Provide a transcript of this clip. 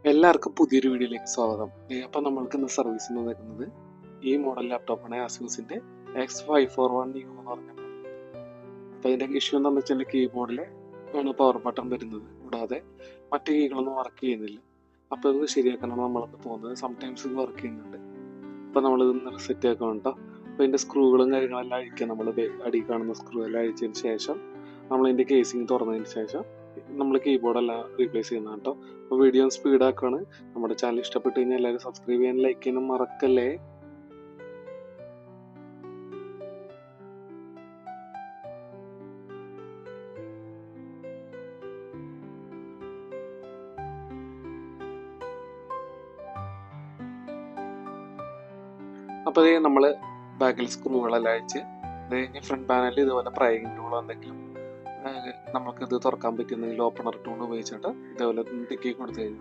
എല്ലാവർക്കും പുതിയൊരു വീഡിയോയിലേക്ക് സ്വാഗതം. അപ്പം നമ്മൾക്ക് ഇന്ന് സർവീസിന് വന്നിരിക്കുന്നത് ഈ മോഡൽ ലാപ്ടോപ്പാണ്, ആസ്യൂസിൻ്റെ X541 എന്ന് പറഞ്ഞ. അപ്പോൾ ഇതിൻ്റെ ഇഷ്യൂ എന്താണെന്ന് വെച്ചാൽ കീബോർഡിൽ ആണ് പവർ ബട്ടൺ വരുന്നത്, കൂടാതെ മറ്റു കീകളൊന്നും വർക്ക് ചെയ്യുന്നില്ല. അപ്പോൾ ഇത് ശരിയാക്കാനാണ് നമ്മളത് പോകുന്നത്. സംടൈംസ് ഇത് വർക്ക് ചെയ്യുന്നുണ്ട്. അപ്പോൾ നമ്മളിതൊന്ന് റിസെറ്റ് ആക്കണം കേട്ടോ. അപ്പോൾ ഇതിൻ്റെ സ്ക്രൂകളും കാര്യങ്ങളെല്ലാം അഴിക്കുക. നമ്മൾ അടി കാണുന്ന സ്ക്രൂ എല്ലാം അഴിച്ചതിന് ശേഷം നമ്മളതിൻ്റെ കേസിങ് തുറന്നതിന് ശേഷം നമ്മൾ കീബോർഡെല്ലാം റീപ്ലേസ് ചെയ്യുന്നതാണ് കേട്ടോ. അപ്പോൾ വീഡിയോ സ്പീഡാക്കുകയാണ്. നമ്മുടെ ചാനൽ ഇഷ്ടപ്പെട്ട് കഴിഞ്ഞാൽ എല്ലാവരും സബ്സ്ക്രൈബ് ചെയ്യാൻ, ലൈക്ക് ചെയ്യാനും മറക്കല്ലേ. അപ്പോൾ ഇത് നമ്മൾ ബാക്കിൽ സ്ക്രൂകളെല്ലാം അഴിച്ച് അത് കഴിഞ്ഞ് ഫ്രണ്ട് പാനലിൽ ഇതുപോലെ പ്രൈയിങ് ടൂൾ എന്തെങ്കിലും നമുക്കിത് തുറക്കാൻ പറ്റുന്നെങ്കിൽ ഓപ്പണർ ടൂൾ ഉപയോഗിച്ചിട്ട് ഇതേപോലെ തിക്കി കൊടുത്തു കഴിഞ്ഞാൽ